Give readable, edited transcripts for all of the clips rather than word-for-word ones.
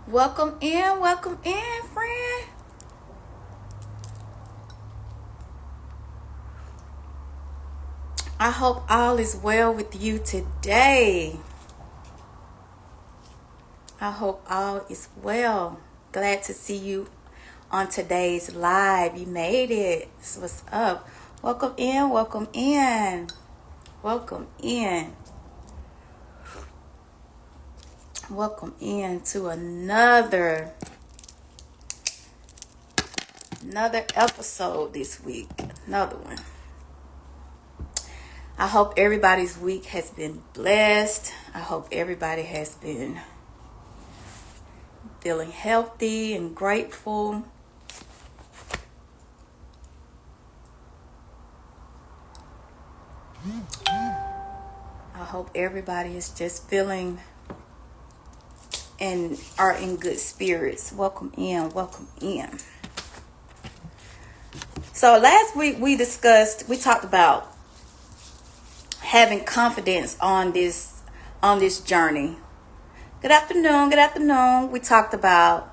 Welcome in, friend. I hope all is well with you today. I hope all is well. Glad to see you on today's live. You made it. So what's up? Welcome in, welcome in, welcome in, welcome in to another episode this week. Another one. I hope everybody's week has been blessed. I hope everybody has been feeling healthy and grateful. I hope everybody is just feeling and are in good spirits. Welcome in, welcome in. So last week we talked about having confidence on this journey. Good afternoon. We talked about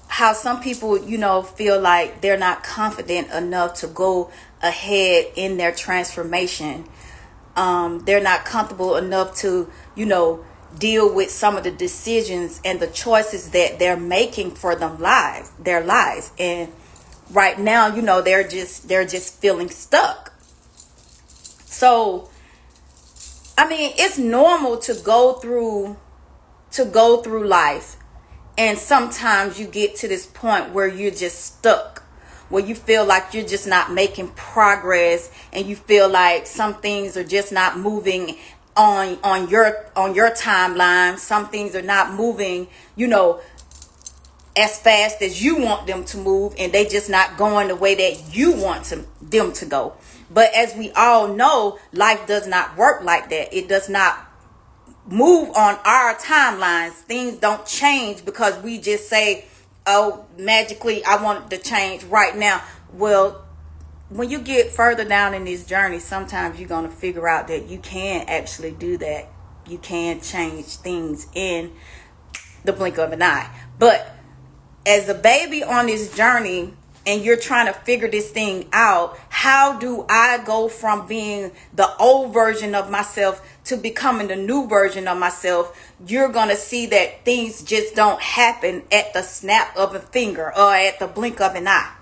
how some people, feel like they're not confident enough to go ahead in their transformation. They're not comfortable enough to, deal with some of the decisions and the choices that they're making for their lives. And right now, they're just feeling stuck. So, I mean, it's normal to go through life, and sometimes you get to this point where you're just stuck, where you feel like you're just not making progress, and you feel like some things are just not moving on your timeline. Some things are not moving, as fast as you want them to move, and they just not going the way that you want them to go. But as we all know, life does not work like that. It does not move on our timelines. Things don't change because we just say, oh, magically I want it to change right now. Well, when you get further down in this journey, sometimes you're going to figure out that you can actually do that. You can change things in the blink of an eye. But as a baby on this journey, and you're trying to figure this thing out, how do I go from being the old version of myself to becoming the new version of myself? You're going to see that things just don't happen at the snap of a finger or at the blink of an eye.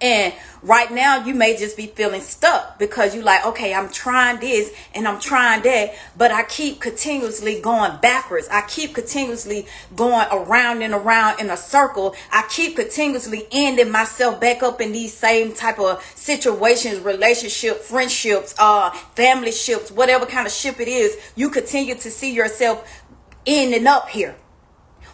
And right now you may just be feeling stuck because you're like, okay, I'm trying this and I'm trying that, but I keep continuously going backwards. I keep continuously going around and around in a circle. I keep continuously ending myself back up in these same type of situations, relationships, friendships, family ships, whatever kind of ship it is. You continue to see yourself ending up here.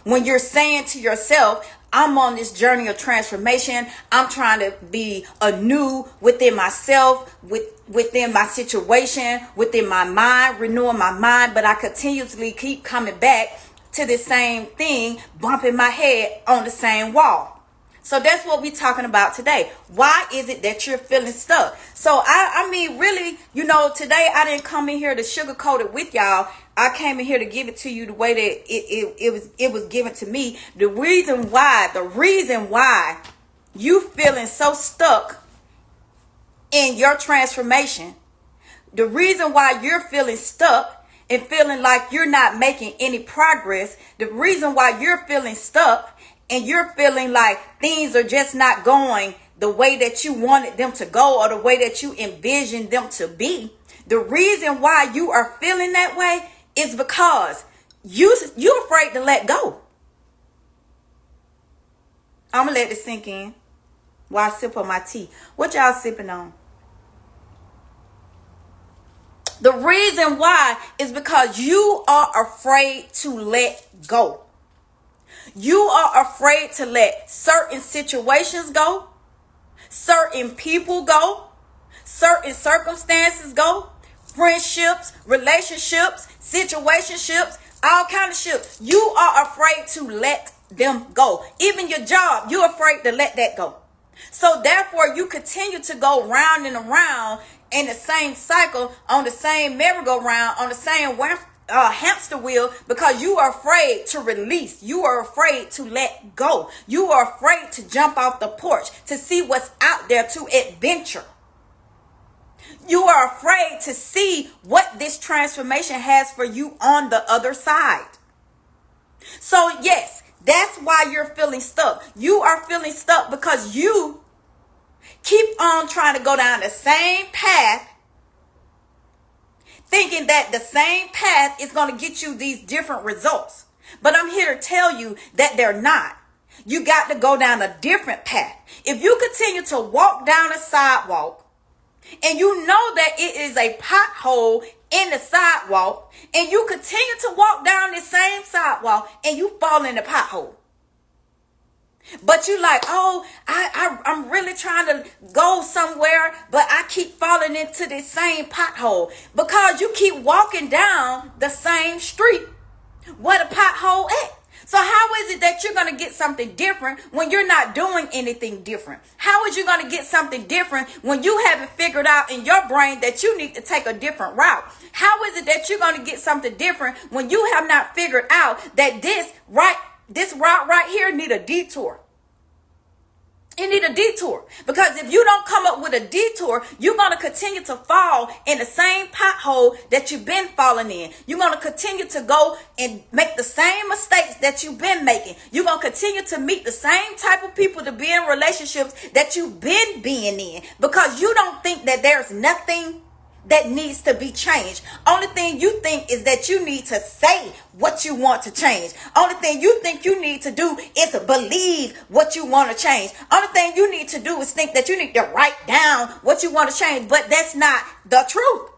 When you're saying to yourself, I'm on this journey of transformation. I'm trying to be anew within myself, within my situation, within my mind, renewing my mind. But I continuously keep coming back to the same thing, bumping my head on the same wall. So that's what we're talking about today. Why is it that you're feeling stuck? So I mean, really, today I didn't come in here to sugarcoat it with y'all. I came in here to give it to you the way that it was given to me. The reason why you feeling so stuck in your transformation, the reason why you're feeling stuck and feeling like you're not making any progress, the reason why you're feeling stuck and you're feeling like things are just not going the way that you wanted them to go or the way that you envisioned them to be, the reason why you are feeling that way is because you're afraid to let go. I'm going to let this sink in while I sip on my tea. What y'all sipping on? The reason why is because you are afraid to let go. You are afraid to let certain situations go, certain people go, certain circumstances go, friendships, relationships, situationships, all kind of shit. You are afraid to let them go. Even your job, you're afraid to let that go. So therefore, you continue to go round and around in the same cycle, on the same merry-go-round, on the same hamster wheel because you are afraid to release. You are afraid to let go. You are afraid to jump off the porch to see what's out there, to adventure. You are afraid to see what this transformation has for you on the other side. So yes, that's why you're feeling stuck. You are feeling stuck because you keep on trying to go down the same path, thinking that the same path is going to get you these different results. But I'm here to tell you that they're not. You got to go down a different path. If you continue to walk down a sidewalk and you know that it is a pothole in the sidewalk, and you continue to walk down the same sidewalk and you fall in the pothole, but you like, oh, I'm really trying to go somewhere, but I keep falling into the same pothole because you keep walking down the same street where the pothole at. So how is it that you're going to get something different when you're not doing anything different? How is you going to get something different when you haven't figured out in your brain that you need to take a different route? How is it that you're going to get something different when you have not figured out that this route right here need a detour? You need a detour, because if you don't come up with a detour, you're going to continue to fall in the same pothole that you've been falling in. You're going to continue to go and make the same mistakes that you've been making. You're going to continue to meet the same type of people, to be in relationships that you've been being in, because you don't think that there's nothing that needs to be changed. Only thing you think is that you need to say what you want to change. Only thing you think you need to do is believe what you want to change. Only thing you need to do is think that you need to write down what you want to change. But that's not the truth.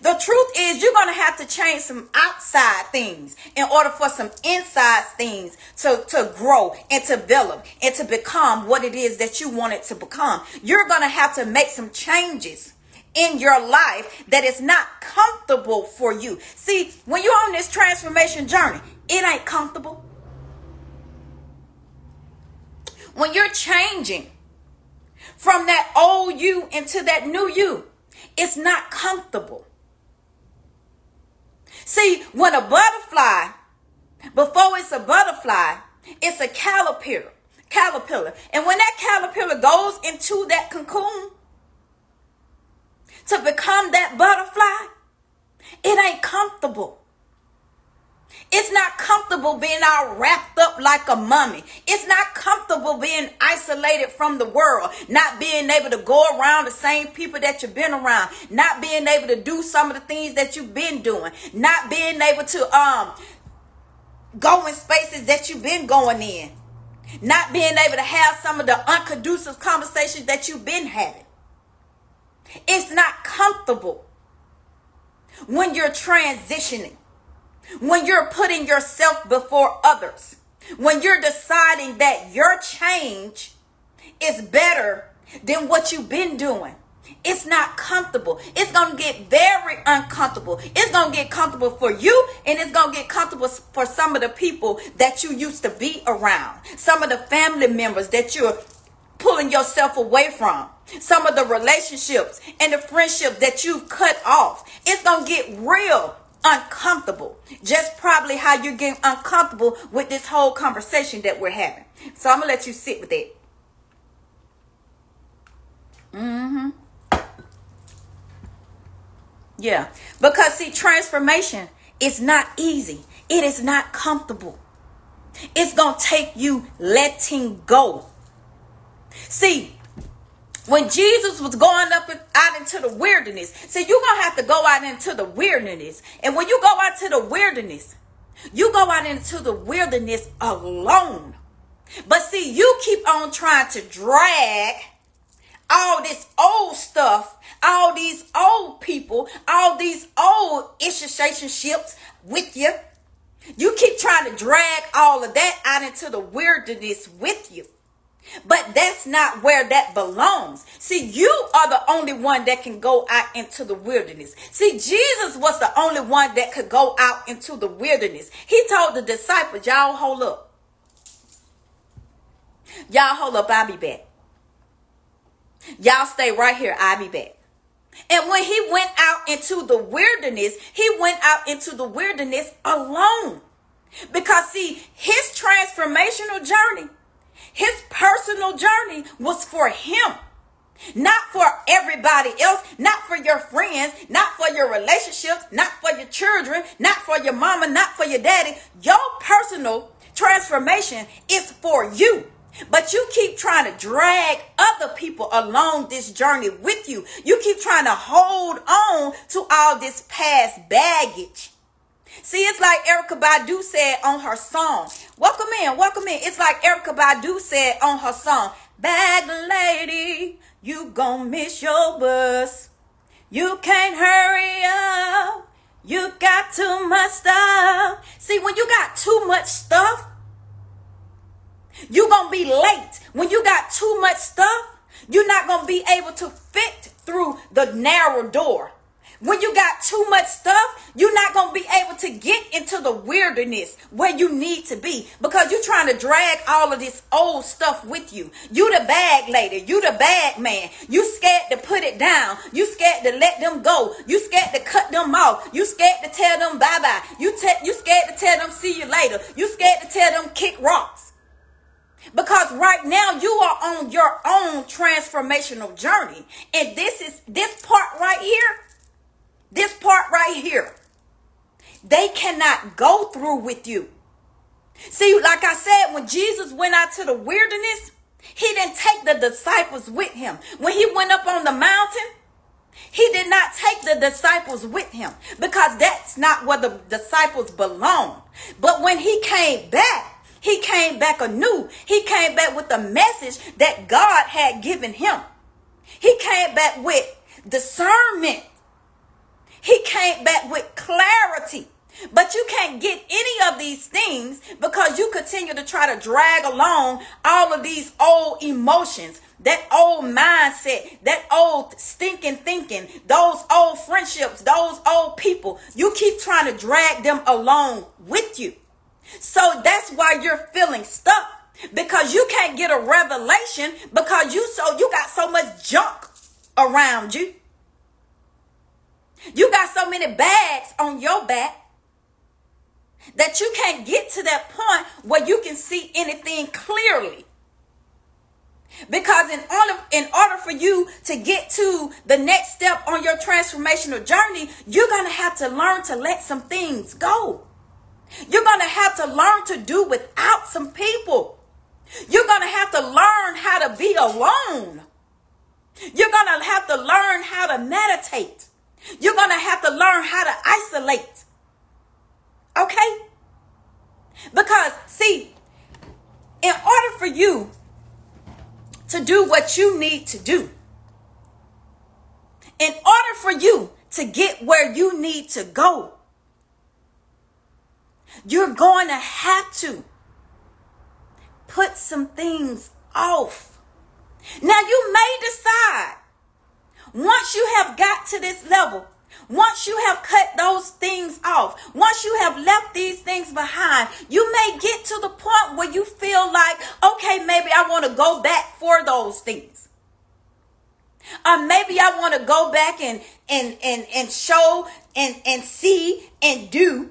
The truth is you're going to have to change some outside things in order for some inside things to grow and to develop and to become what it is that you want it to become. You're going to have to make some changes in your life that is not comfortable for you. See, when you're on this transformation journey, it ain't comfortable. When you're changing from that old you into that new you, it's not comfortable. See, when a butterfly, before it's a butterfly, it's a caterpillar. And when that caterpillar goes into that cocoon to become that butterfly, it ain't comfortable. It's not comfortable being all wrapped up like a mummy. It's not comfortable being isolated from the world, not being able to go around the same people that you've been around, not being able to do some of the things that you've been doing, not being able to go in spaces that you've been going in, not being able to have some of the unconducive conversations that you've been having. It's not comfortable when you're transitioning, when you're putting yourself before others, when you're deciding that your change is better than what you've been doing. It's not comfortable. It's going to get very uncomfortable. It's going to get comfortable for you, and it's going to get comfortable for some of the people that you used to be around, some of the family members that you're pulling yourself away from, some of the relationships and the friendships that you've cut off. It's going to get real uncomfortable, just probably how you're getting uncomfortable with this whole conversation that we're having. So I'm going to let you sit with it. Yeah, because see, transformation is not easy. It is not comfortable. It's going to take you letting go. See, when Jesus was going out into the wilderness, see, you're going to have to go out into the wilderness. And when you go out to the wilderness, you go out into the wilderness alone. But see, you keep on trying to drag all this old stuff, all these old people, all these old relationships with you. You keep trying to drag all of that out into the wilderness with you. But that's not where that belongs. See, you are the only one that can go out into the wilderness. See, Jesus was the only one that could go out into the wilderness. He told the disciples, y'all hold up. Y'all hold up, I'll be back. Y'all stay right here, I'll be back. And when he went out into the wilderness, he went out into the wilderness alone. Because see, his transformational journey, his personal journey was for him. Not for everybody else, not for your friends, not for your relationships, not for your children, not for your mama, not for your daddy. Your personal transformation is for you. But you keep trying to drag other people along this journey with you. You keep trying to hold on to all this past baggage. See, it's like Erykah Badu said on her song. Welcome in, welcome in. It's like Erykah Badu said on her song, bag lady, you gon' miss your bus. You can't hurry up. You got too much stuff. See, when you got too much stuff, you gonna be late. When you got too much stuff, you're not gonna be able to fit through the narrow door. When you got too much stuff, you're not going to be able to get into the wilderness where you need to be because you're trying to drag all of this old stuff with you. You the bag lady. You the bag man. You scared to put it down. You scared to let them go. You scared to cut them off. You scared to tell them bye-bye. You scared to tell them see you later. You scared to tell them kick rocks. Because right now you are on your own transformational journey. And this part right here. This part right here, they cannot go through with you. See, like I said, when Jesus went out to the wilderness, he didn't take the disciples with him. When he went up on the mountain, he did not take the disciples with him because that's not where the disciples belong. But when he came back anew. He came back with the message that God had given him. He came back with discernment. He came back with clarity. But you can't get any of these things because you continue to try to drag along all of these old emotions, that old mindset, that old stinking thinking, those old friendships, those old people. You keep trying to drag them along with you. So that's why you're feeling stuck, because you can't get a revelation because you got so much junk around you. You got so many bags on your back that you can't get to that point where you can see anything clearly. Because in order for you to get to the next step on your transformational journey, you're going to have to learn to let some things go. You're going to have to learn to do without some people. You're going to have to learn how to be alone. You're going to have to learn how to meditate. You're going to have to learn how to isolate. Okay? Because, see, in order for you to do what you need to do, in order for you to get where you need to go, you're going to have to put some things off. Now, you may decide, once you have got to this level, once you have cut those things off, once you have left these things behind, you may get to the point where you feel like, okay, maybe I want to go back for those things. Or maybe I want to go back and show and see and do.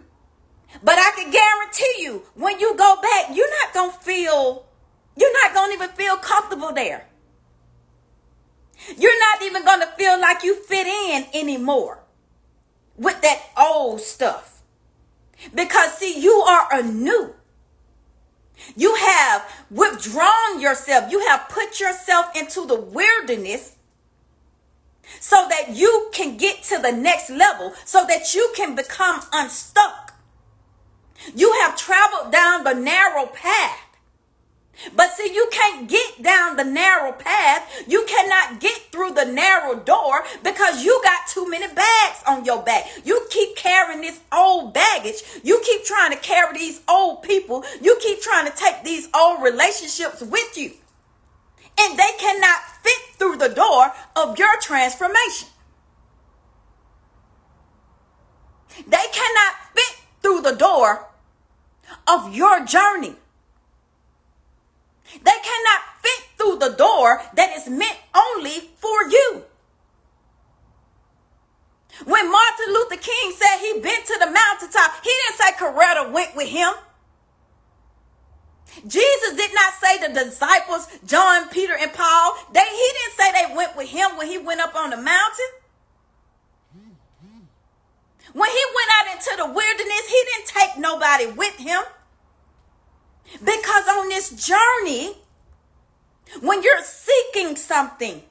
But I can guarantee you, when you go back, you're not going to even feel comfortable there. You're not even going to feel like you fit in anymore with that old stuff. Because, see, you are anew. You have withdrawn yourself. You have put yourself into the wilderness so that you can get to the next level, so that you can become unstuck. You have traveled down the narrow path. But see, you can't get down the narrow path. You cannot get through the narrow door because you got too many bags on your back. You keep carrying this old baggage. You keep trying to carry these old people. You keep trying to take these old relationships with you. And they cannot fit through the door of your transformation. They cannot fit through the door of your journey. They cannot fit through the door that is meant only for you. King said he been to the mountaintop. He didn't say Coretta went with him. Jesus did not say the disciples, John, Peter, and Paul, he didn't say they went with him when he went up on the mountain. When he went out into the wilderness, he didn't take nobody with him. Because on this journey, when you're seeking something,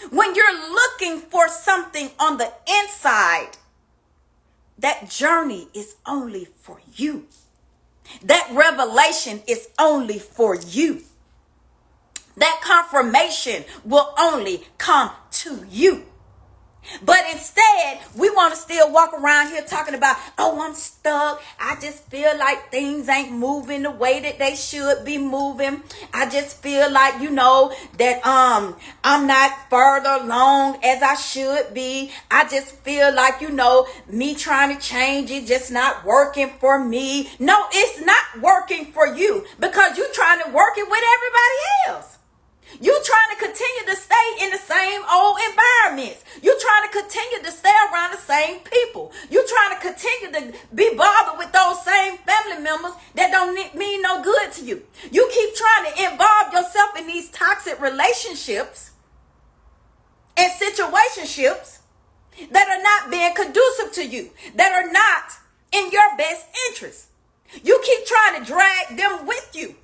when you're looking for something on the inside, that journey is only for you. That revelation is only for you. That confirmation will only come to you. But instead, we want to still walk around here talking about, oh, I'm stuck. I just feel like things ain't moving the way that they should be moving. I just feel like, that I'm not further along as I should be. I just feel like, me trying to change it just not working for me. No, it's not working for you because you're trying to work it with everybody else. You trying to continue to stay in the same old environments. You trying to continue to stay around the same people. You trying to continue to be bothered with those same family members that don't mean no good to you. You keep trying to involve yourself in these toxic relationships and situationships that are not being conducive to you, that are not in your best interest. You keep trying to drag them with you,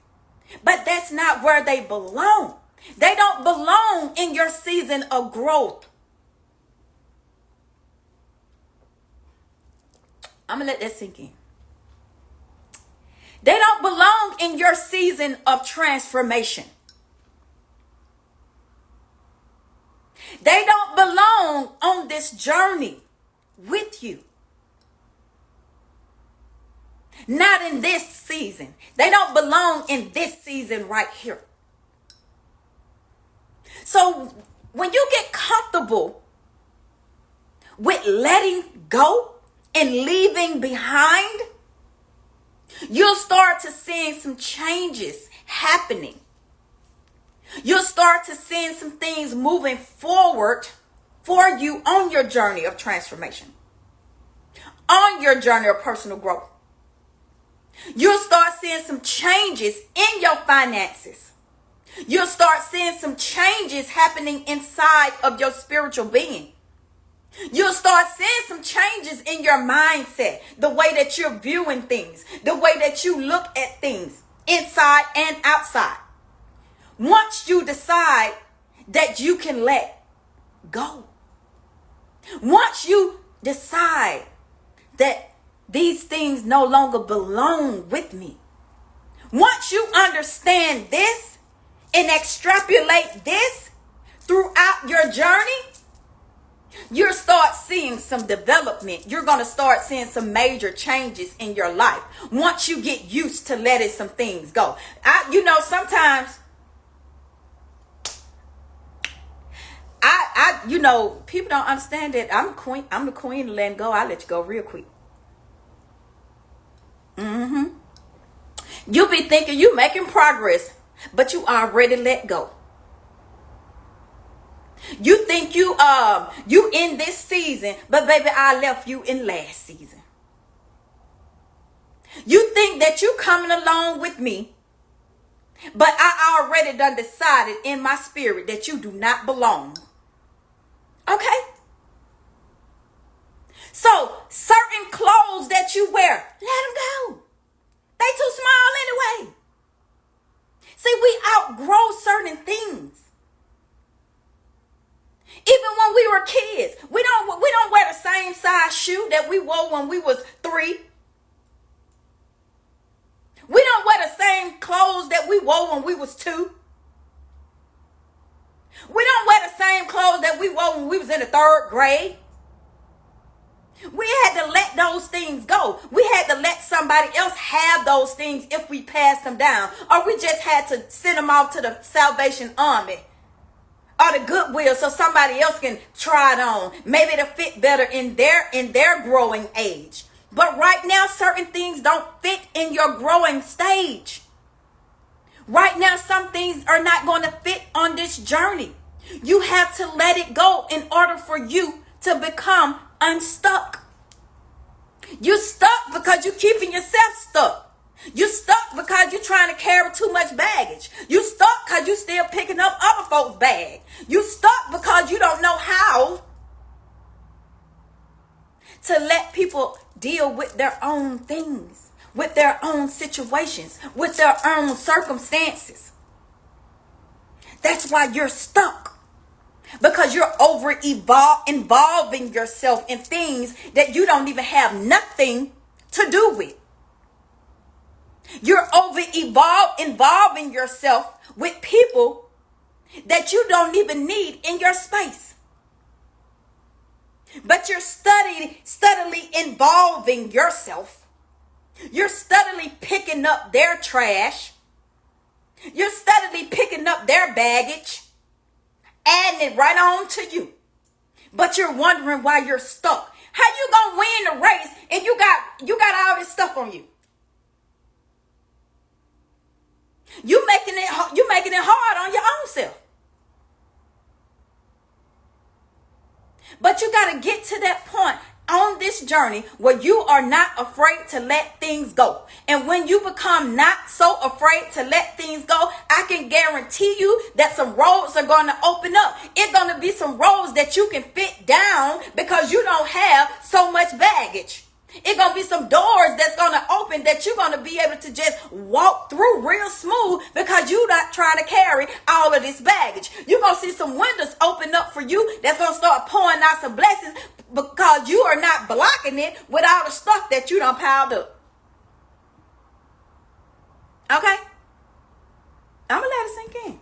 but that's not where they belong. They don't belong in your season of growth. I'm going to let that sink in. They don't belong in your season of transformation. They don't belong on this journey with you. Not in this season. They don't belong in this season right here. So when you get comfortable with letting go and leaving behind, you'll start to see some changes happening. You'll start to see some things moving forward for you on your journey of transformation, on your journey of personal growth. You'll start seeing some changes in your finances. You'll start seeing some changes happening inside of your spiritual being. You'll start seeing some changes in your mindset, the way that you're viewing things, the way that you look at things inside and outside. Once you decide that you can let go, once you decide that these things no longer belong with me, once you understand this and extrapolate this throughout your journey, you'll start seeing some development. You're going to start seeing some major changes in your life once you get used to letting some things go. Sometimes people don't understand that I'm queen. I'm the queen of letting go. I'll let you go real quick. You'll be thinking you making progress, but you already let go. You think you in this season, but baby, I left you in last season. You think that you coming along with me, but I already done decided in my spirit that you do not belong. Okay? So certain clothes that you wear, let them go. They too small anyway. See, we outgrow certain things. Even when we were kids, we don't wear the same size shoe that we wore when we was 3. We don't wear the same clothes that we wore when we was 2. We don't wear the same clothes that we wore when we was in the 3rd grade. We had to let those things go. We had to let somebody else have those things if we passed them down. Or we just had to send them off to the Salvation Army or the Goodwill so somebody else can try it on. Maybe it'll fit better in their growing age. But right now, certain things don't fit in your growing stage. Right now, some things are not going to fit on this journey. You have to let it go in order for you to become unstuck. You stuck because you're keeping yourself stuck. You stuck because you're trying to carry too much baggage. You stuck because you're still picking up other folks' bag. You stuck because you don't know how to let people deal with their own things, with their own situations, with their own circumstances. That's why you're stuck. Because you're involving yourself in things that you don't even have nothing to do with. You're involving yourself with people that you don't even need in your space. But you're steadily involving yourself. You're steadily picking up their trash. You're steadily picking up their baggage, adding it right on to you. But you're wondering why you're stuck. How you gonna win the race and you got all this stuff on you? You making it hard on your own self. But you got to get to that point on this journey where you are not afraid to let things go. And when you become not so afraid to let things go, I can guarantee you that some roads are going to open up. It's going to be some roads that you can fit down because you don't have so much baggage. It's going to be some doors that's going to open that you're going to be able to just walk through real smooth because you're not trying to carry all of this baggage. You're going to see some windows open up for you that's going to start pouring out some blessings because you are not blocking it with all the stuff that you done piled up. Okay? I'm going to let it sink in.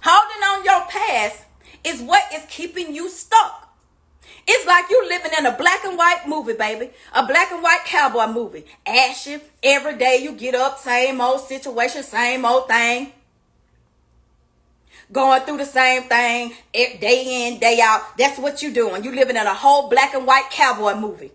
Holding on your past is what is keeping you stuck. It's like you living in a black and white movie, baby. A black and white cowboy movie. Ashy. Every day you get up, same old situation, same old thing. Going through the same thing day in, day out. That's what you doing. You living in a whole black and white cowboy movie.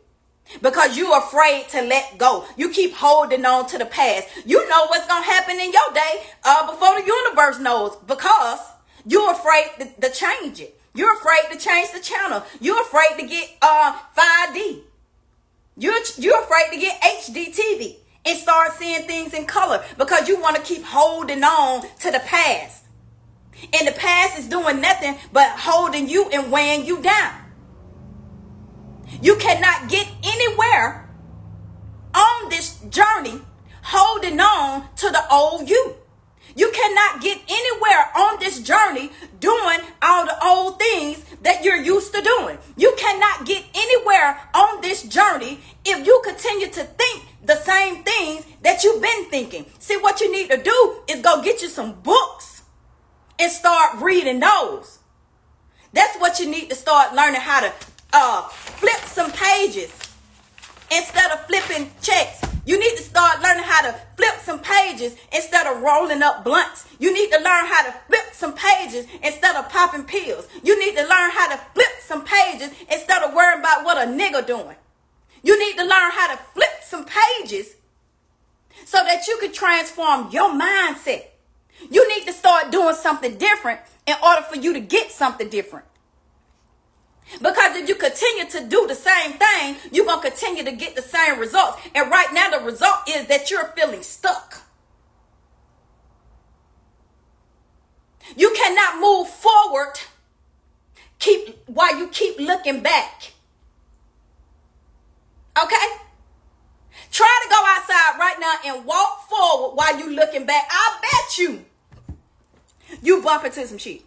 Because you're afraid to let go. You keep holding on to the past. You know what's going to happen in your day before the universe knows. Because you're afraid to change it. You're afraid to change the channel. You're afraid to get 5D. You're afraid to get HD TV and start seeing things in color. Because you want to keep holding on to the past. And the past is doing nothing but holding you and weighing you down. You cannot get anywhere on this journey holding on to the old you. You cannot get anywhere on this journey doing all the old things that you're used to doing. You cannot get anywhere on this journey if you continue to think the same things that you've been thinking. See, what you need to do is go get you some books and start reading those. That's what you need to start learning how to flip some pages instead of flipping checks. You need to start learning how to flip some pages instead of rolling up blunts. You need to learn how to flip some pages instead of popping pills. You need to learn how to flip some pages instead of worrying about what a nigga doing. You need to learn how to flip some pages so that you can transform your mindset. You need to start doing something different in order for you to get something different. Because if you continue to do the same thing, you're going to continue to get the same results. And right now the result is that you're feeling stuck. You cannot move forward while you keep looking back. Okay? Try to go outside right now and walk forward while you looking back. I bet you bump into some shit.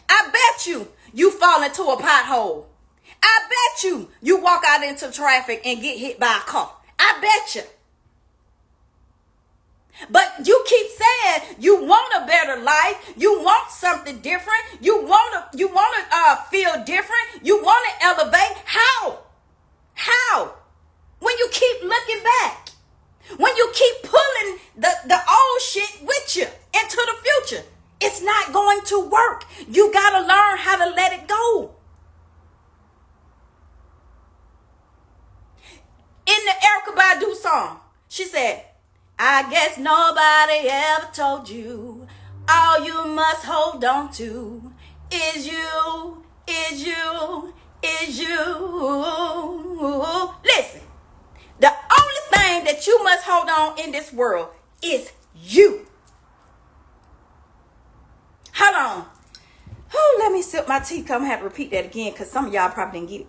I bet you fall into a pothole. I bet you walk out into traffic and get hit by a car. I bet you. But you keep saying you want a better life. You want something different. You want to feel different. You want to elevate. How? When you keep looking back. When you keep pulling the old shit with you into the future. It's not going to work. You got to learn how to let it go. In the Erykah Badu song, she said, I guess nobody ever told you All you must hold on to is you, is you, is you. Listen, the only thing that you must hold on in this world is you. Hold on. Whew, let me sip my tea. I'm going to have to repeat that again because some of y'all probably didn't get it.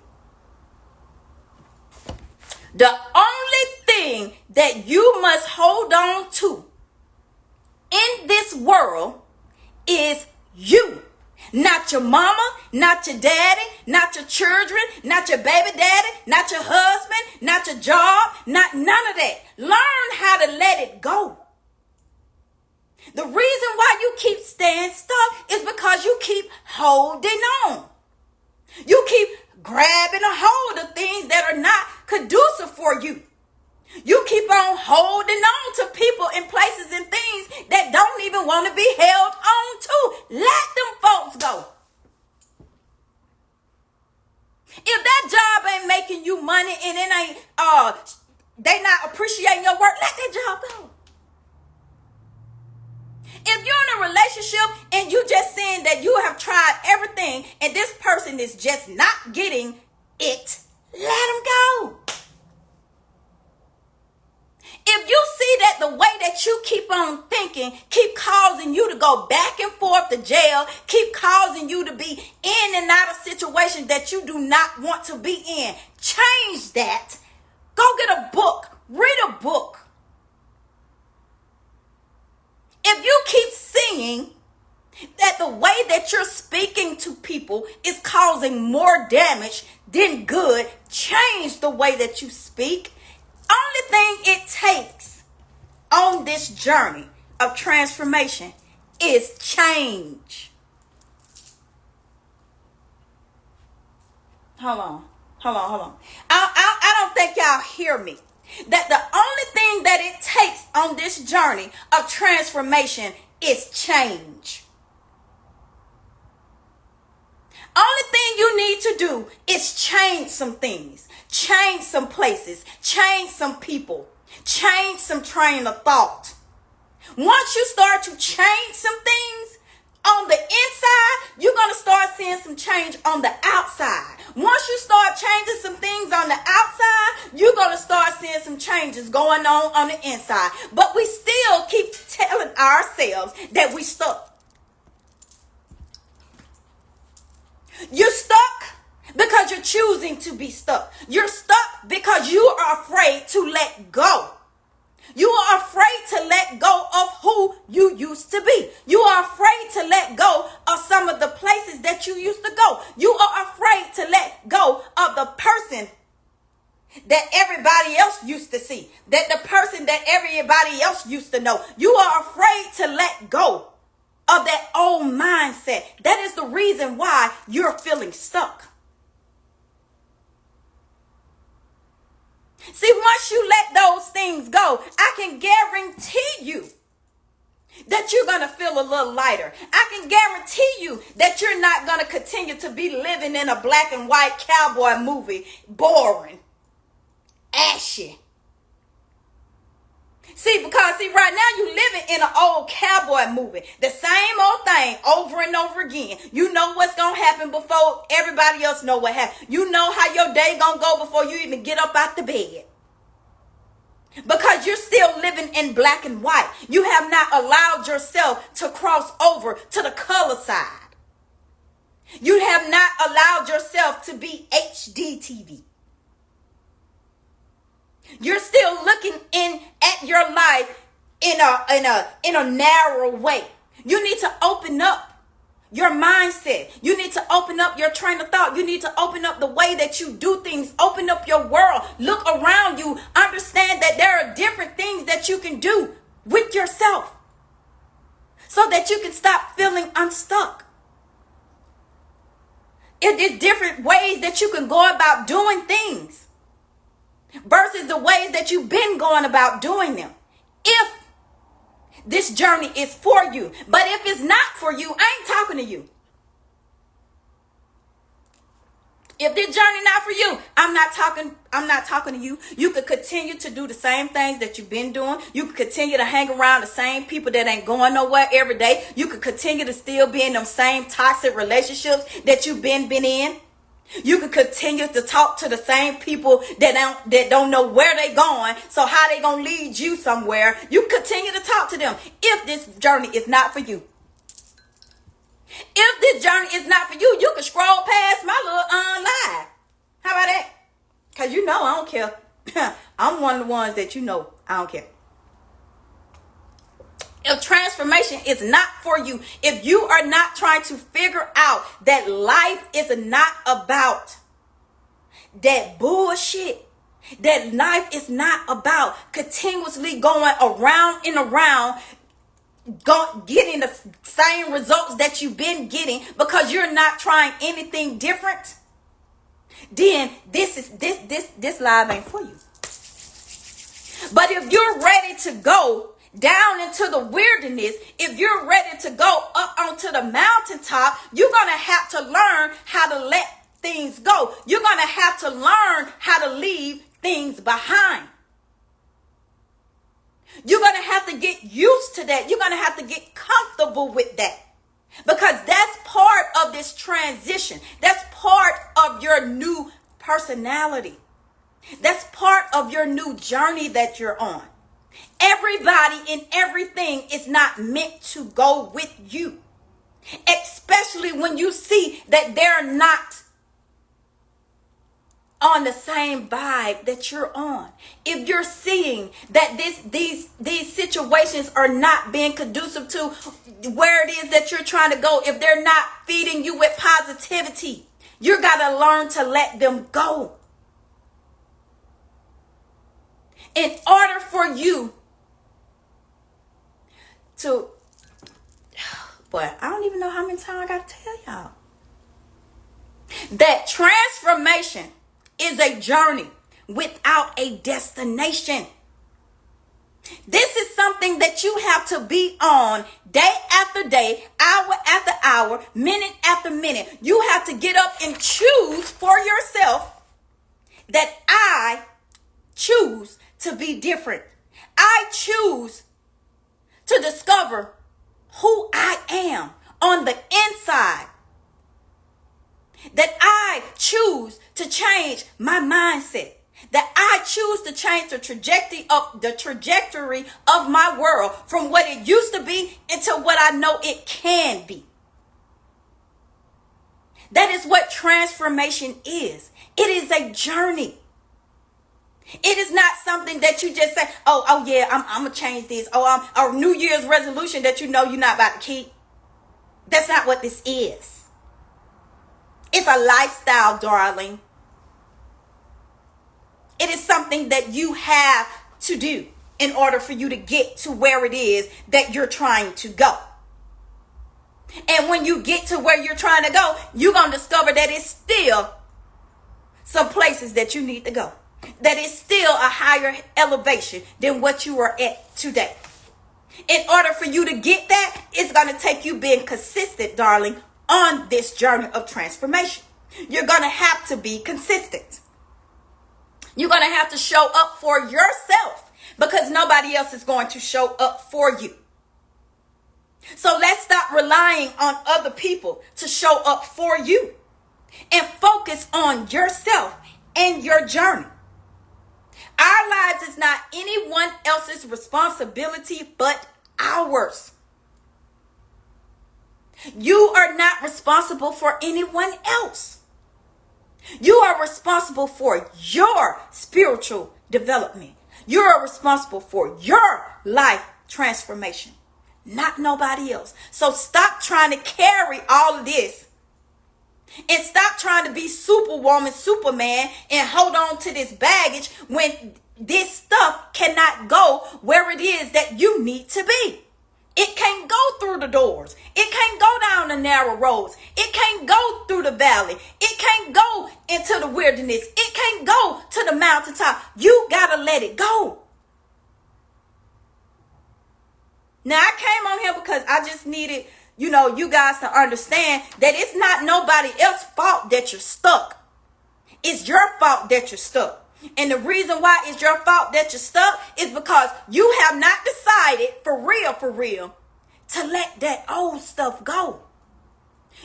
The only thing that you must hold on to in this world is you. Not your mama, not your daddy, not your children, not your baby daddy, not your husband, not your job, not none of that. Learn how to let it go. The reason why you keep staying stuck is because you keep holding on. You keep grabbing a hold of things that are not conducive for you. You keep on holding on to people and places and things that don't even want to be held on to. Let them folks go. If that job ain't making you money and it ain't they not appreciating your work, let that job go. If you're in a relationship and you just saying that you have tried everything and this person is just not getting it, let them go. If you see that the way that you keep on thinking keep causing you to go back and forth to jail, keep causing you to be in and out of situations that you do not want to be in, change that. Go get a book. Read a book. If you keep seeing that the way that you're speaking to people is causing more damage than good, change the way that you speak. Only thing it takes on this journey of transformation is change. Hold on. I don't think y'all hear me. That the only thing that it takes on this journey of transformation is change. Only thing you need to do is change some things, change some places, change some people, change some train of thought. Once you start to change some things on the inside, you're going to start seeing some change on the outside. Once you start changing some things on the outside, you're going to start seeing some changes going on the inside. But we still keep telling ourselves that we stuck. You're stuck because you're choosing to be stuck. You're stuck because you are afraid to let go. You are afraid to let go of who you used to be. You are afraid to let go of some of the places that you used to go. You are afraid to let go of the person that everybody else used to see, that the person that everybody else used to know. You are afraid to let go of that old mindset. That is the reason why you're feeling stuck. See, once you let those things go, I can guarantee you that you're going to feel a little lighter. I can guarantee you that you're not going to continue to be living in a black and white cowboy movie, boring, ashy. Because right now you living in an old cowboy movie. The same old thing over and over again. You know what's going to happen before everybody else know what happened. You know how your day going to go before you even get up out the bed. Because you're still living in black and white. You have not allowed yourself to cross over to the color side. You have not allowed yourself to be HD TV. You're still looking in at your life in a narrow way. You need to open up your mindset. You need to open up your train of thought. You need to open up the way that you do things. Open up your world. Look around you. Understand that there are different things that you can do with yourself so that you can stop feeling unstuck. It is different ways that you can go about doing things versus the ways that you've been going about doing them. If this journey is for you, but if it's not for you, I ain't talking to you. If this journey not for you, I'm not talking to you. You could continue to do the same things that you've been doing. You could continue to hang around the same people that ain't going nowhere every day. You could continue to still be in them same toxic relationships that you've been in. You could continue to talk to the same people that don't know where they going. So how they gonna lead you somewhere? You continue to talk to them if this journey is not for you. If this journey is not for you, you can scroll past my little live. How about that? Because you know I don't care. I'm one of the ones that you know I don't care. If transformation is not for you, if you are not trying to figure out that life is not about that bullshit, that life is not about continuously going around and around, getting the same results that you've been getting because you're not trying anything different, then this live ain't for you. But if you're ready to go down into the wilderness, if you're ready to go up onto the mountaintop, you're going to have to learn how to let things go. You're going to have to learn how to leave things behind. You're going to have to get used to that. You're going to have to get comfortable with that. Because that's part of this transition. That's part of your new personality. That's part of your new journey that you're on. Everybody and everything is not meant to go with you. Especially when you see that they're not on the same vibe that you're on. If you're seeing that these situations are not being conducive to where it is that you're trying to go, if they're not feeding you with positivity, you got to learn to let them go. In order for you to, boy, I don't even know how many times I got to tell y'all. That transformation is a journey without a destination. This is something that you have to be on day after day, hour after hour, minute after minute. You have to get up and choose for yourself that I choose to be different. I choose to discover who I am on the inside. That I choose to change my mindset. That I choose to change the trajectory of my world from what it used to be into what I know it can be. That is what transformation is. It is a journey. It is not something that you just say, oh yeah, I'm going to change this. A New Year's resolution that you know you're not about to keep. That's not what this is. It's a lifestyle, darling. It is something that you have to do in order for you to get to where it is that you're trying to go. And when you get to where you're trying to go, you're going to discover that it's still some places that you need to go. That it's still a higher elevation than what you are at today. In order for you to get that, it's going to take you being consistent, darling, on this journey of transformation. You're going to have to be consistent. You're going to have to show up for yourself because nobody else is going to show up for you. So let's stop relying on other people to show up for you and focus on yourself and your journey. Our lives is not anyone else's responsibility but ours. You are not responsible for anyone else. You are responsible for your spiritual development. You are responsible for your life transformation, not nobody else. So stop trying to carry all of this and stop trying to be superwoman, Superman, and hold on to this baggage when this stuff cannot go where it is that you need to be. It can't go through the doors. It can't go down the narrow roads. It can't go through the valley. It can't go into the wilderness. It can't go to the mountaintop. You gotta let it go. Now, I came on here because I just needed, you guys to understand that it's not nobody else's fault that you're stuck. It's your fault that you're stuck. And the reason why it's your fault that you're stuck is because you have not decided for real, to let that old stuff go.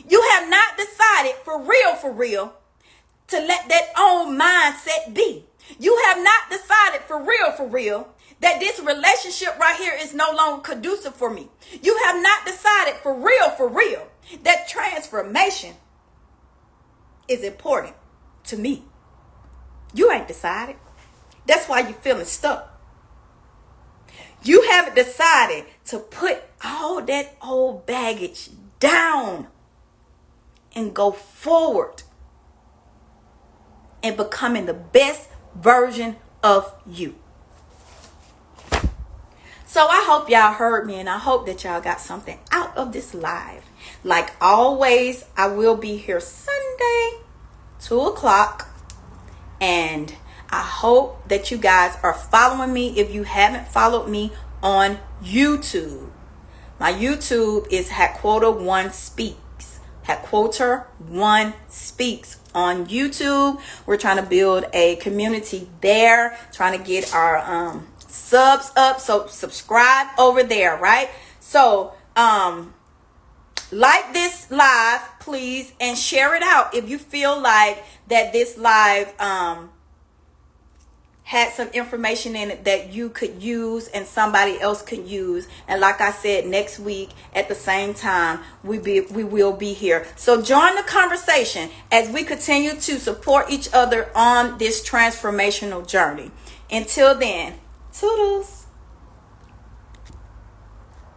You have not decided for real, to let that old mindset be. You have not decided for real, that this relationship right here is no longer conducive for me. You have not decided for real, that transformation is important to me. You ain't decided. That's why you're feeling stuck. You haven't decided to put all that old baggage down and go forward and becoming the best version of you. So I hope y'all heard me, and I hope that y'all got something out of this live. Like always, I will be here Sunday, 2 o'clock. And I hope that you guys are following me. If you haven't followed me on YouTube, my YouTube is Haquota One Speaks. Haquota One Speaks on YouTube. We're trying to build a community there, trying to get our subs up. So subscribe over there, right? So like this live, please, and share it out if you feel like that this live had some information in it that you could use and somebody else could use. And like I said, next week at the same time, we will be here. So join the conversation as we continue to support each other on this transformational journey. Until then, toodles.